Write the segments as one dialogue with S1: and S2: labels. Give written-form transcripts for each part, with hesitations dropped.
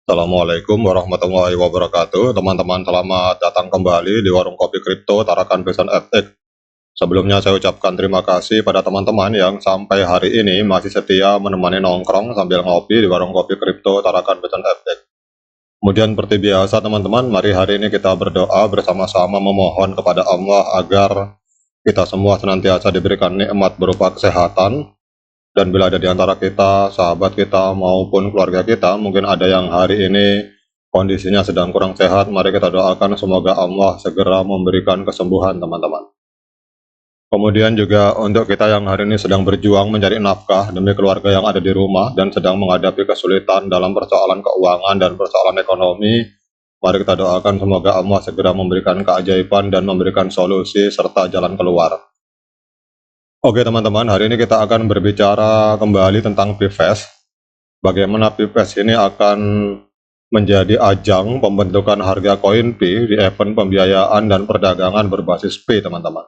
S1: Assalamualaikum warahmatullahi wabarakatuh. Teman-teman, selamat datang kembali di Warung Kopi Kripto Tarakan Pesan FX. Sebelumnya saya ucapkan terima kasih pada teman-teman yang sampai hari ini masih setia menemani nongkrong sambil ngopi di Warung Kopi Kripto Tarakan Pesan FX. Kemudian seperti biasa teman-teman, mari hari ini kita berdoa bersama-sama memohon kepada Allah agar kita semua senantiasa diberikan nikmat berupa kesehatan. Dan bila ada di antara kita, sahabat kita maupun keluarga kita, mungkin ada yang hari ini kondisinya sedang kurang sehat, mari kita doakan semoga Allah segera memberikan kesembuhan teman-teman. Kemudian juga untuk kita yang hari ini sedang berjuang mencari nafkah demi keluarga yang ada di rumah dan sedang menghadapi kesulitan dalam persoalan keuangan dan persoalan ekonomi, mari kita doakan semoga Allah segera memberikan keajaiban dan memberikan solusi serta jalan keluar. Oke teman-teman, hari ini kita akan berbicara kembali tentang PIVES. Bagaimana PIVES ini akan menjadi ajang pembentukan harga koin Pi di event pembiayaan dan perdagangan berbasis Pi teman-teman.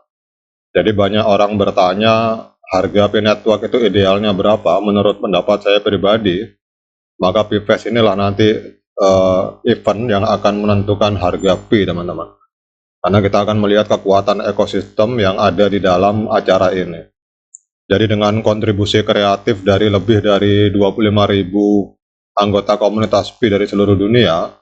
S1: Jadi banyak orang bertanya harga Pi Network itu idealnya berapa. Menurut pendapat saya pribadi, maka PIVES inilah nanti event yang akan menentukan harga Pi teman-teman. Karena kita akan melihat kekuatan ekosistem yang ada di dalam acara ini. Jadi dengan kontribusi kreatif dari lebih dari 25.000 anggota komunitas Pi dari seluruh dunia,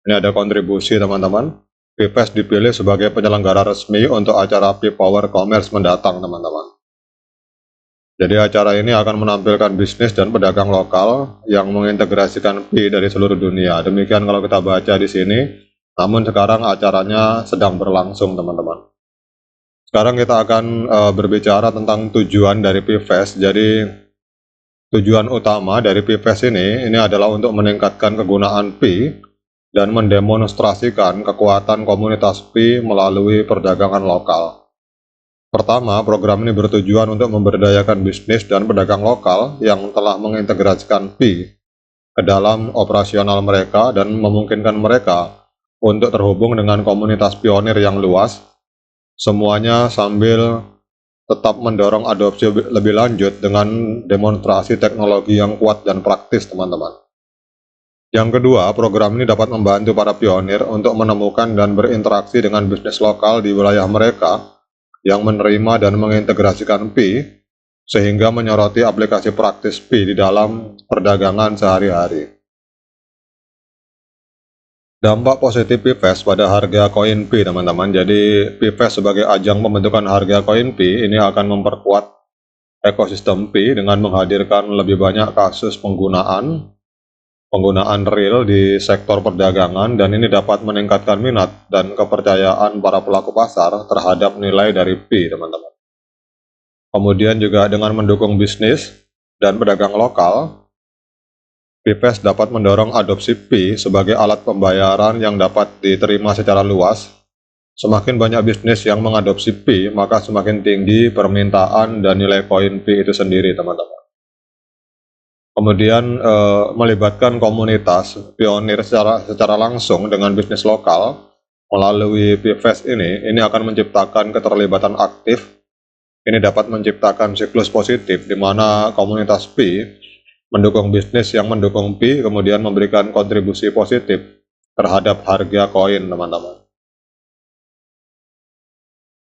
S1: ini ada kontribusi teman-teman. PIVES dipilih sebagai penyelenggara resmi untuk acara Pi Power Commerce mendatang teman-teman. Jadi acara ini akan menampilkan bisnis dan pedagang lokal yang mengintegrasikan Pi dari seluruh dunia. Demikian kalau kita baca di sini. Namun sekarang acaranya sedang berlangsung teman-teman. Sekarang kita akan berbicara tentang tujuan dari PIVES. Jadi tujuan utama dari PIVES ini adalah untuk meningkatkan kegunaan Pi dan mendemonstrasikan kekuatan komunitas Pi melalui perdagangan lokal. Pertama, program ini bertujuan untuk memberdayakan bisnis dan pedagang lokal yang telah mengintegrasikan Pi ke dalam operasional mereka dan memungkinkan mereka untuk terhubung dengan komunitas pionir yang luas, semuanya sambil tetap mendorong adopsi lebih lanjut dengan demonstrasi teknologi yang kuat dan praktis teman-teman. Yang kedua, program ini dapat membantu para pionir untuk menemukan dan berinteraksi dengan bisnis lokal di wilayah mereka yang menerima dan mengintegrasikan Pi, sehingga menyoroti aplikasi praktis Pi di dalam perdagangan sehari-hari. Dampak positif PIVES pada harga koin Pi teman-teman. Jadi PIVES sebagai ajang pembentukan harga koin Pi ini akan memperkuat ekosistem Pi dengan menghadirkan lebih banyak kasus penggunaan real di sektor perdagangan, dan ini dapat meningkatkan minat dan kepercayaan para pelaku pasar terhadap nilai dari Pi teman-teman. Kemudian juga dengan mendukung bisnis dan pedagang lokal, PIVES dapat mendorong adopsi Pi sebagai alat pembayaran yang dapat diterima secara luas. Semakin banyak bisnis yang mengadopsi Pi, maka semakin tinggi permintaan dan nilai koin Pi itu sendiri, teman-teman. Kemudian melibatkan komunitas pionir secara langsung dengan bisnis lokal melalui PIVES ini akan menciptakan keterlibatan aktif. Ini dapat menciptakan siklus positif di mana komunitas Pi mendukung bisnis yang mendukung Pi, kemudian memberikan kontribusi positif terhadap harga koin teman-teman.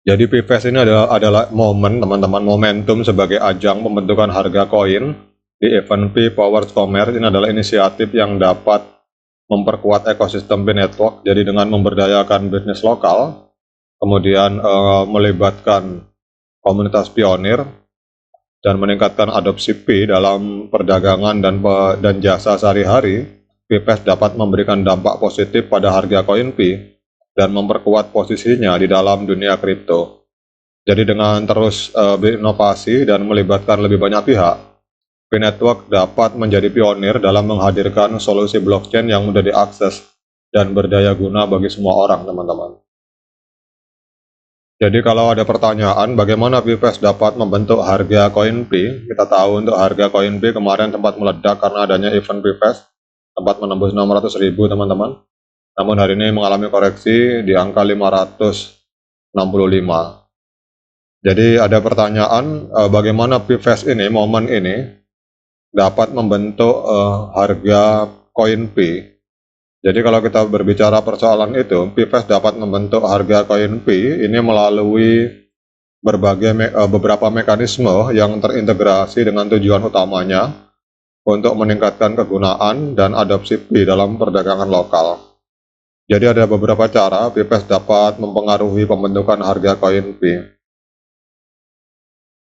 S1: Jadi PIVES ini adalah momen teman-teman, momentum sebagai ajang pembentukan harga koin di event Pi Power Commerce. Ini adalah inisiatif yang dapat memperkuat ekosistem Pi Network, jadi dengan memberdayakan bisnis lokal, kemudian melibatkan komunitas pionir, dan meningkatkan adopsi Pi dalam perdagangan dan jasa sehari-hari. PIVES dapat memberikan dampak positif pada harga koin Pi dan memperkuat posisinya di dalam dunia kripto. Jadi dengan terus berinovasi dan melibatkan lebih banyak pihak, Pi Network dapat menjadi pionir dalam menghadirkan solusi blockchain yang mudah diakses dan berdaya guna bagi semua orang, teman-teman. Jadi kalau ada pertanyaan bagaimana PIVES dapat membentuk harga koin Pi, kita tahu untuk harga koin Pi kemarin sempat meledak karena adanya event PIVES, sempat menembus 600.000 teman-teman. Namun hari ini mengalami koreksi di angka 565. Jadi ada pertanyaan bagaimana PIVES ini, momen ini dapat membentuk harga koin Pi. Jadi kalau kita berbicara persoalan itu, Pfest dapat membentuk harga koin Pi ini melalui beberapa mekanisme yang terintegrasi dengan tujuan utamanya untuk meningkatkan kegunaan dan adopsi Pi dalam perdagangan lokal. Jadi ada beberapa cara Pfest dapat mempengaruhi pembentukan harga koin Pi.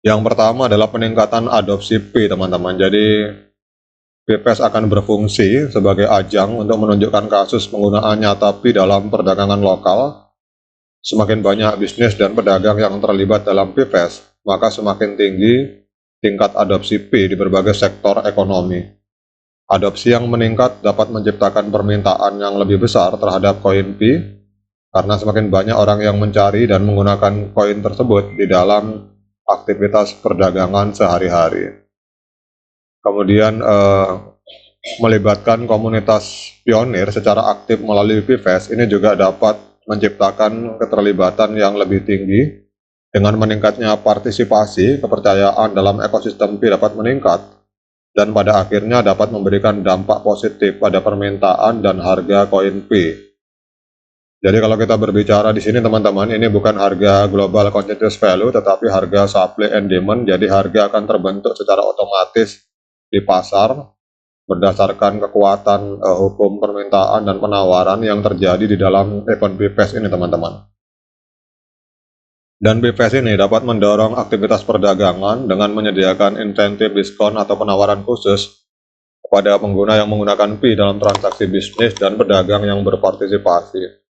S1: Yang pertama adalah peningkatan adopsi Pi, teman-teman. Jadi Pfest akan berfungsi sebagai ajang untuk menunjukkan kasus penggunaan nyata Pi dalam perdagangan lokal. Semakin banyak bisnis dan pedagang yang terlibat dalam Pfest, maka semakin tinggi tingkat adopsi Pi di berbagai sektor ekonomi. Adopsi yang meningkat dapat menciptakan permintaan yang lebih besar terhadap koin Pi, karena semakin banyak orang yang mencari dan menggunakan koin tersebut di dalam aktivitas perdagangan sehari-hari. Kemudian melibatkan komunitas pionir secara aktif melalui Pfest ini juga dapat menciptakan keterlibatan yang lebih tinggi. Dengan meningkatnya partisipasi, kepercayaan dalam ekosistem Pi dapat meningkat dan pada akhirnya dapat memberikan dampak positif pada permintaan dan harga koin Pi. Jadi kalau kita berbicara di sini teman-teman, ini bukan harga global continuous value tetapi harga supply and demand. Jadi harga akan terbentuk secara otomatis di pasar berdasarkan kekuatan hukum permintaan dan penawaran yang terjadi di dalam event Pfest ini, teman-teman. Dan Pfest ini dapat mendorong aktivitas perdagangan dengan menyediakan insentif diskon atau penawaran khusus kepada pengguna yang menggunakan Pi dalam transaksi bisnis dan pedagang yang berpartisipasi.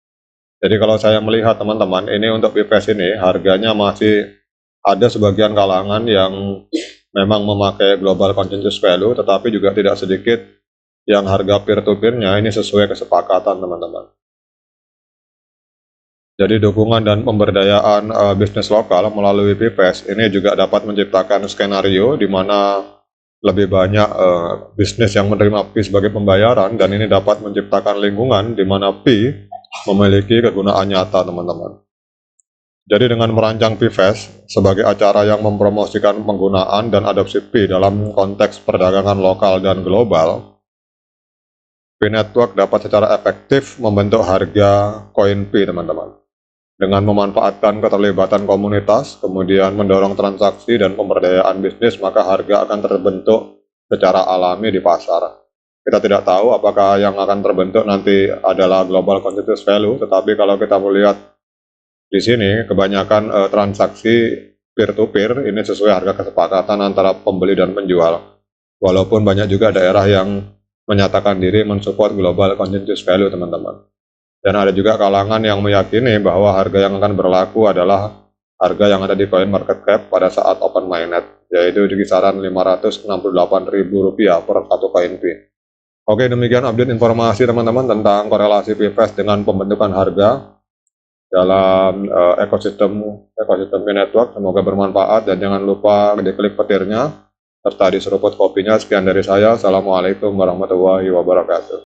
S1: Jadi kalau saya melihat teman-teman, ini untuk Pfest ini harganya masih ada sebagian kalangan yang memang memakai global continuous value, tetapi juga tidak sedikit yang harga peer-to-peer-nya ini sesuai kesepakatan, teman-teman. Jadi dukungan dan pemberdayaan bisnis lokal melalui Pfest ini juga dapat menciptakan skenario di mana lebih banyak bisnis yang menerima Pi sebagai pembayaran, dan ini dapat menciptakan lingkungan di mana Pi memiliki kegunaan nyata, teman-teman. Jadi dengan merancang Pfest sebagai acara yang mempromosikan penggunaan dan adopsi Pi dalam konteks perdagangan lokal dan global, Pi Network dapat secara efektif membentuk harga koin Pi, teman-teman. Dengan memanfaatkan keterlibatan komunitas, kemudian mendorong transaksi dan pemberdayaan bisnis, maka harga akan terbentuk secara alami di pasar. Kita tidak tahu apakah yang akan terbentuk nanti adalah global continuous value, tetapi kalau kita melihat di sini kebanyakan transaksi peer-to-peer ini sesuai harga kesepakatan antara pembeli dan penjual. Walaupun banyak juga daerah yang menyatakan diri mensupport global continuous value, teman-teman. Dan ada juga kalangan yang meyakini bahwa harga yang akan berlaku adalah harga yang ada di coin market cap pada saat open mainnet, yaitu di kisaran Rp568.000 per satu koin Pi. Oke, demikian update informasi teman-teman tentang korelasi Pfest dengan pembentukan harga dalam ekosistem Pi Network. Semoga bermanfaat dan jangan lupa diklik petirnya serta diseruput kopinya. Sekian dari saya. Assalamualaikum warahmatullahi wabarakatuh.